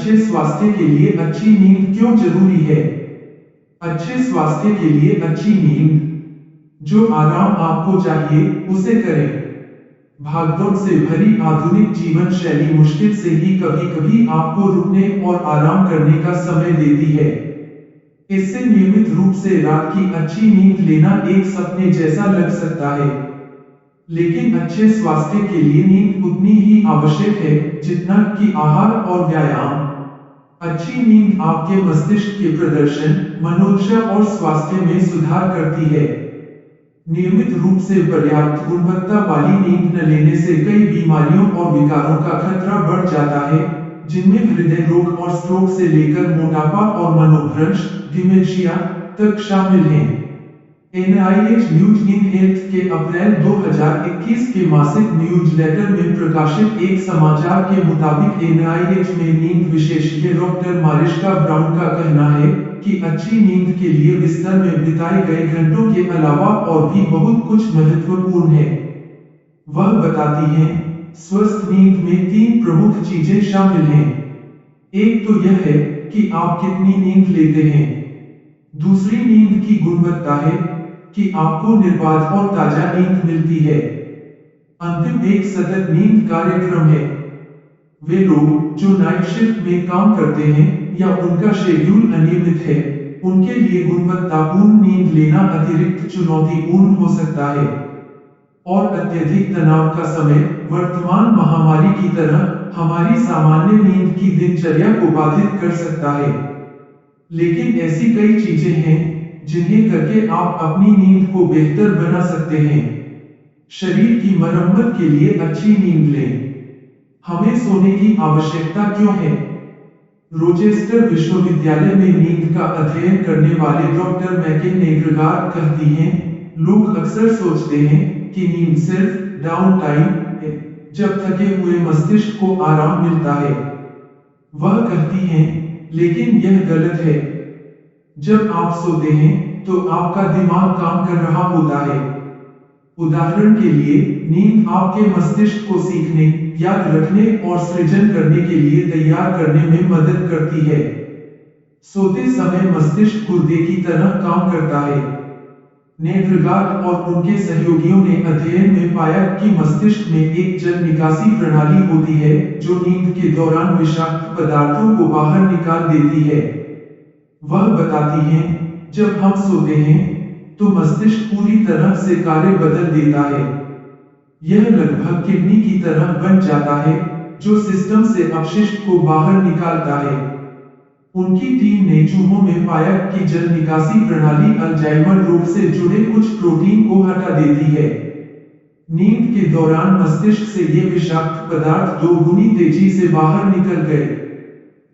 अच्छे स्वास्थ्य के लिए अच्छी नींद क्यों जरूरी है? अच्छे स्वास्थ्य के लिए अच्छी नींद, जो आराम आपको चाहिए, उसे करें। भागदौड़ से भरी आधुनिक जीवन शैली मुश्किल से ही कभी-कभी आपको रुकने और आराम करने का समय देती है। इससे नियमित रूप से रात की अच्छी नींद लेना एक सपने जैसा लग सकता है। लेकिन अच्छे स्वास्थ्य के लिए नींद उतनी ही आवश्यक है, जितना कि आहार और व्यायाम। अच्छी नींद आपके मस्तिष्क के प्रदर्शन, मनोदशा और स्वास्थ्य में सुधार करती है। नियमित रूप से पर्याप्त गुणवत्ता वाली नींद न लेने से कई बीमारियों और विकारों का खतरा बढ़ जाता है, जिनमें हृदय रोग और स्ट्रोक से लेकर मोटापा और मनोभ्रंश, डिमेंशिया तक शामिल हैं। NIH न्यूज इन हेल्थ के अप्रैल 2021 के मासिक न्यूज़लेटर में प्रकाशित एक समाचार के मुताबिक NIH में नींद विशेषज्ञ डॉक्टर मारिश्का ब्राउन का कहना है कि अच्छी नींद के लिए बिस्तर में बिताए गए घंटों के अलावा और भी बहुत कुछ महत्वपूर्ण है। वह बताती हैं, स्वस्थ नींद में 3 प्रमुख चीजें शामिल हैं। एक तो यह है कि आप कितनी नींद लेते हैं। दूसरी नींद की गुणवत्ता है कि आपको निर्बाध और ताजा नींद मिलती है। अंतिम एक सतत नींद कार्यक्रम है। वे लोग जो नाइट शिफ्ट में काम करते हैं या उनका शेड्यूल अनियमित है, उनके लिए गुणवत्तापूर्ण नींद लेना अतिरिक्त चुनौतीपूर्ण हो सकता है। और अत्यधिक तनाव का समय, वर्तमान महामारी की तरह, हमारी सामान्य नींद की दिनचर्या को बाधित कर सकता है। लेकिन ऐसी कई चीजें हैं जिन्हें करके आप अपनी नींद को बेहतर बना सकते हैं। शरीर की मरम्मत के लिए अच्छी नींद लें। हमें सोने की आवश्यकता क्यों है? रोचेस्टर विश्वविद्यालय में नींद का अध्ययन करने वाले डॉक्टर मैकेन नेग्रगार्ड कहती हैं, लोग अक्सर सोचते हैं कि नींद सिर्फ डाउन टाइम है, जब थके हुए मस्तिष्क को आराम मिलता है। वह कहती हैं, लेकिन यह गलत है। जब आप सोते हैं, तो आपका दिमाग काम कर रहा होता है। उदाहरण के लिए, नींद आपके मस्तिष्क को सीखने, याद रखने और सृजन करने के लिए तैयार करने में मदद करती है। सोते समय मस्तिष्क गुर्दे की तरह काम करता है। नेग्रगार्ड और उनके सहयोगियों ने अध्ययन में पाया कि मस्तिष्क में एक जल निकासी प्रणाली होती है, जो नींद के दौरान विषाक्त पदार्थों को बाहर निकाल देती है। वह बताती हैं, जब हम सोते हैं, तो मस्तिष्क पूरी तरह से कार्य बदल देता है। यह लगभग किडनी की तरह बन जाता है, जो सिस्टम से अपशिष्ट को बाहर निकालता है। उनकी टीम ने चूहों में पाया कि जल निकासी प्रणाली अल्जाइमर रोग से जुड़े कुछ प्रोटीन को हटा देती है। नींद के दौरान मस्तिष्क से ये विषाक्त पदार्थ 2 गुनी तेजी से बाहर निकल गए।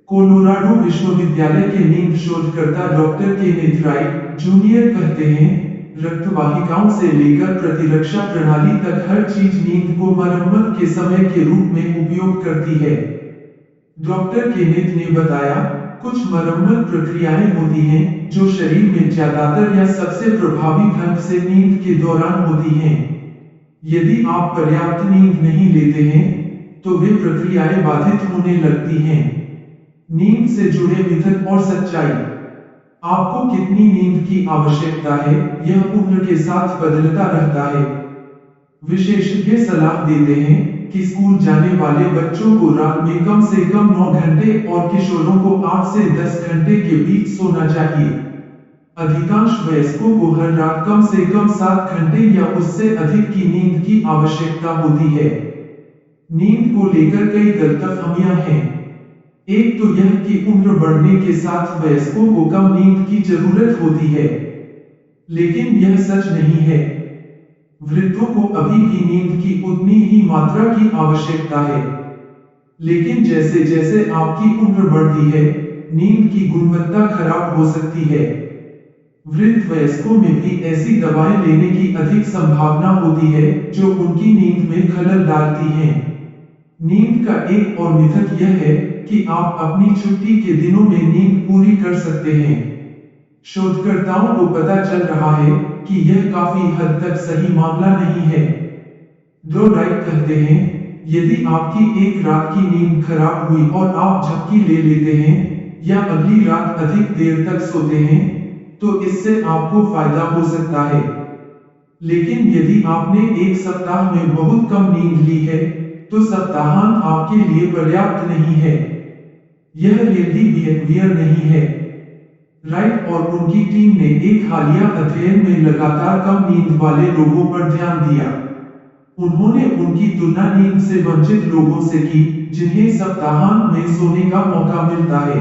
कोलोराडो विश्वविद्यालय के नींद शोधकर्ता डॉक्टर केनेथ राइट जूनियर कहते हैं, रक्तवाहिकाओं से लेकर प्रतिरक्षा प्रणाली तक हर चीज नींद को मरम्मत के समय के रूप में उपयोग करती है। डॉक्टर केनेथ ने बताया, कुछ मरम्मत प्रक्रियाएं होती हैं, जो शरीर में ज्यादातर या सबसे प्रभावी ढंग से नींद के दौरान होती हैं। यदि आप पर्याप्त नींद नहीं लेते हैं, तो वे प्रक्रियाएं बाधित होने लगती हैं। नींद से जुड़े मिथक और सच्चाई। आपको कितनी नींद की आवश्यकता है, यह उम्र के साथ बदलता रहता है। विशेषज्ञ सलाह देते हैं कि स्कूल जाने वाले बच्चों को रात में कम से कम 9 घंटे और किशोरों को 8 से 10 घंटे के बीच सोना चाहिए। अधिकांश वयस्कों को हर रात कम से कम 7 घंटे या उससे अधिक की नींद की आवश्यकता होती है। नींद को लेकर कई गलतफहमियां हैं। एक तो यह कि उम्र बढ़ने के साथ वयस्कों को कम नींद की जरूरत होती है। लेकिन यह सच नहीं है। वृद्धों को अभी भी नींद की उतनी ही मात्रा की आवश्यकता है। लेकिन जैसे जैसे आपकी उम्र बढ़ती है, नींद की गुणवत्ता खराब हो सकती है। वृद्ध वयस्कों में भी ऐसी दवाएं लेने की अधिक संभावना होती है, जो उनकी नींद में खलल डालती हैं। नींद का एक और मिथक यह है कि आप अपनी छुट्टी के दिनों में नींद पूरी कर सकते हैं। शोधकर्ताओं को पता चल रहा है कि यह काफी हद तक सही मामला नहीं है। ड्रो राइट कहते हैं, यदि आपकी एक रात की नींद खराब हुई और आप झपकी ले लेते हैं या अगली रात अधिक देर तक सोते हैं, तो इससे आपको फायदा हो सकता है। लेकिन यदि आपने एक सप्ताह में बहुत कम नींद ली है, तो सप्ताहांत आपके लिए पर्याप्त नहीं है। यह हेल्दी बिहेवियर नहीं है। राइट और उनकी टीम ने एक हालिया अध्ययन में लगातार कम नींद वाले लोगों पर ध्यान दिया। उन्होंने उनकी तुलना नींद से वंचित लोगों से की, जिन्हें सप्ताहांत में सोने का मौका मिलता है।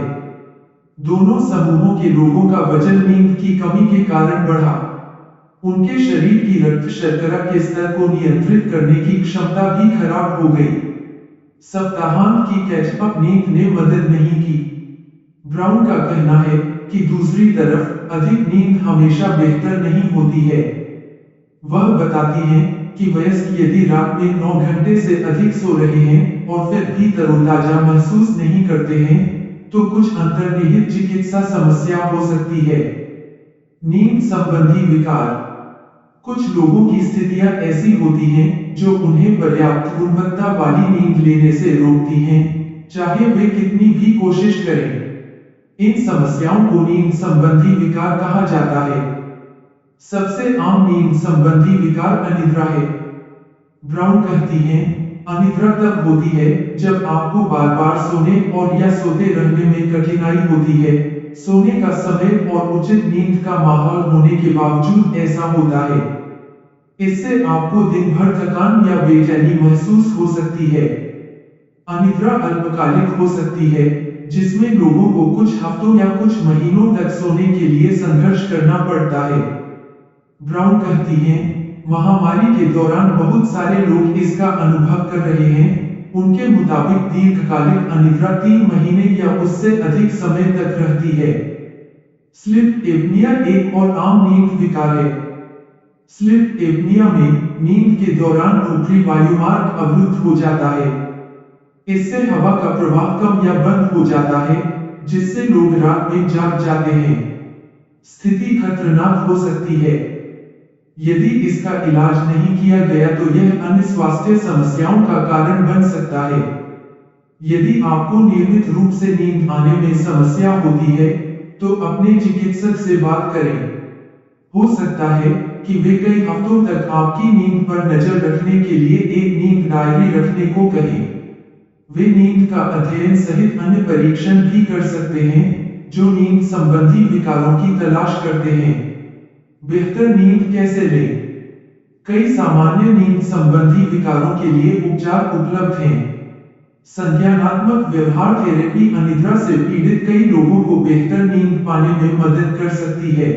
दोनों समूहों के लोगों का वजन नींद की कमी के कारण बढ़ा। उनके शरीर की रक्त शर्करा के स्तर को नियंत्रित करने की क्षमता भी खराब हो गई। सप्ताहांत की कैचअप नींद ने मदद नहीं की। ब्राउन का कहना है कि दूसरी तरफ अधिक नींद हमेशा बेहतर नहीं होती है। वह बताती है कि वयस्क यदि रात में 9 घंटे से अधिक सो रहे हैं और फिर भी तरोताजा महसूस नहीं करते हैं, तो कुछ अंतर्निहित चिकित्सा समस्या हो सकती है। नींद संबंधी विकार। कुछ लोगों की स्थितियां ऐसी होती हैं जो उन्हें पर्याप्त गुणवत्ता वाली नींद लेने से रोकती हैं, चाहे वे कितनी भी कोशिश करें। इन समस्याओं को नींद संबंधी विकार कहा जाता है। सबसे आम नींद संबंधी विकार अनिद्रा है। ब्राउन कहती हैं, अनिद्रा तब होती है जब आपको बार-बार सोने और या सोते रहने में कठिनाई होती है। सोने का समय और उचित नींद का माहौल होने के बावजूद ऐसा होता है। इससे आपको दिन भर थकान या बेचैनी महसूस हो सकती है। अनिद्रा अल्पकालिक हो सकती है, जिसमें लोगों को कुछ हफ्तों या कुछ महीनों तक सोने के लिए संघर्ष करना पड़ता है। ब्राउन कहती हैं, महामारी के दौरान बहुत सारे लोग इसका अनुभव कर रहे हैं। उनके मुताबिक दीर्घकालिक अनिद्रा 3 महीने या उससे अधिक समय तक रहती है। स्लीप एपनिया एक और आम नींद विकार है। स्लीप एपनिया में नींद के दौरान ऊपरी वायुमार्ग अवरुद्ध हो जाता है। इससे हवा का प्रवाह कम या बंद हो जाता है, जिससे लोग रात में जाग जाते हैं। स्थिति खतरनाक हो सकती है। यदि इसका इलाज नहीं किया गया तो यह अन्य स्वास्थ्य समस्याओं का कारण बन सकता है। यदि आपको नियमित रूप से नींद आने में समस्या होती है, तो अपने चिकित्सक से बात करें। हो सकता है कि वे कई हफ्तों तक आपकी नींद पर नजर रखने के लिए एक नींद डायरी रखने को कहें। वे नींद का अध्ययन सहित अन्य परीक्षण भी कर सकते हैं, जो नींद संबंधी विकारों की तलाश करते हैं। बेहतर नींद कैसे लें? कई सामान्य नींद संबंधी विकारों के लिए उपचार उपलब्ध हैं। संज्ञानात्मक व्यवहार थेरेपी अनिद्रा से पीड़ित कई लोगों को बेहतर नींद पाने में मदद कर सकती है।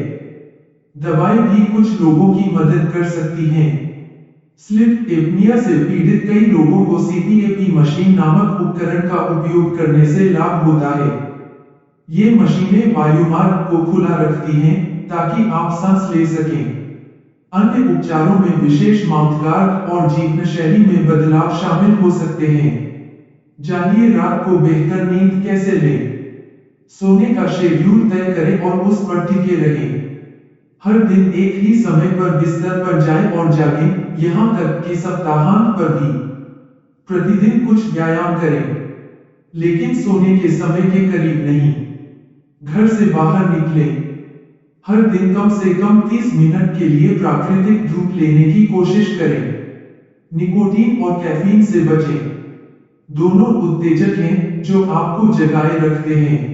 दवाएं भी कुछ लोगों की मदद कर सकती हैं। स्लीप एपनिया से पीड़ित कई लोगों को सीपीएपी मशीन नामक उपकरण का उपयोग करने से लाभ होता है। ये मशीनें वायुमार्ग को खुला रखती हैं, ताकि आप सांस ले सकें। अन्य उपचारों में विशेष माउथगार्ड और जीवन शैली में बदलाव शामिल हो सकते हैं। जानिए रात को बेहतर नींद कैसे लें। सोने का शेड्यूल तय करें और उस पर टिके रहें। हर दिन एक ही समय पर बिस्तर पर जाएं और जागें, यहाँ तक कि सप्ताहांत पर भी। प्रतिदिन कुछ व्यायाम करें, लेकिन सोने के समय के करीब नहीं। घर से बाहर निकलें। हर दिन कम से कम 30 मिनट के लिए प्राकृतिक धूप लेने की कोशिश करें। निकोटीन और कैफीन से बचें। दोनों उत्तेजक हैं जो आपको जगाए रखते हैं।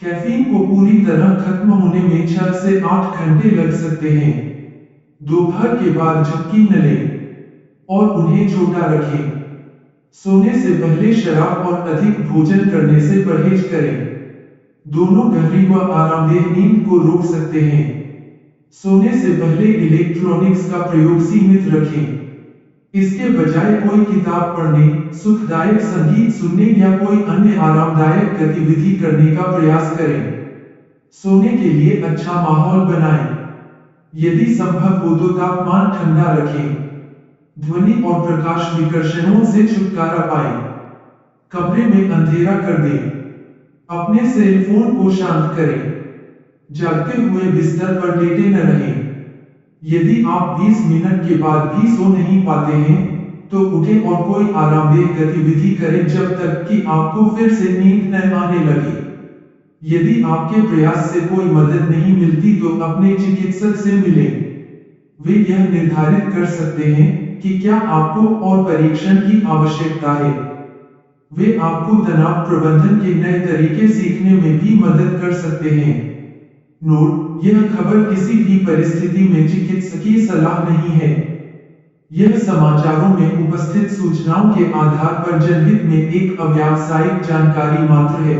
कैफीन को पूरी तरह खत्म होने में 6 से 8 घंटे लग सकते हैं। दोपहर के बाद झपकी न लें और उन्हें छोटा रखें। सोने से पहले शराब और अधिक भोजन करने से परहेज करें। दोनों गहरी व आरामदेह नींद को रोक सकते हैं। सोने से पहले इलेक्ट्रॉनिक्स का प्रयोग सीमित रखें। इसके बजाय कोई किताब पढ़ने, सुखदायक संगीत सुनने या कोई अन्य आरामदायक गतिविधि करने का प्रयास करें। सोने के लिए अच्छा माहौल बनाएं। यदि संभव हो तो तापमान ठंडा रखें। ध्वनि और प्रकाश विकर्षणों से छुटकारा पाएं। कमरे में अंधेरा कर दें। अपने सेल फोन को शांत करें। जागते हुए बिस्तर पर लेटे न रहें। यदि आप 20 मिनट के बाद भी सो नहीं पाते हैं, तो उठें और कोई आरामदेह गतिविधि करें जब तक कि आपको फिर से नींद न आने लगे। यदि आपके प्रयास से कोई मदद नहीं मिलती तो अपने चिकित्सक से मिलें। वे यह निर्धारित कर सकते हैं कि क्या आपको और परीक्षण की आवश्यकता है। वे आपको तनाव प्रबंधन के नए तरीके सीखने में भी मदद कर सकते हैं। नोट: यह खबर किसी भी परिस्थिति में चिकित्सकीय सलाह नहीं है। यह समाचारों में उपस्थित सूचनाओं के आधार पर जनहित में एक अव्यावसायिक जानकारी मात्र है।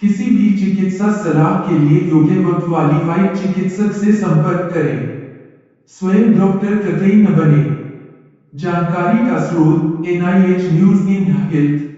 किसी भी चिकित्सा सलाह के लिए योग्य व क्वालिफाइड चिकित्सक से संपर्क करें। स्वयं डॉक्टर कतई न बने। जानकारी का स्रोत: NIH न्यूज इन हेल्थ।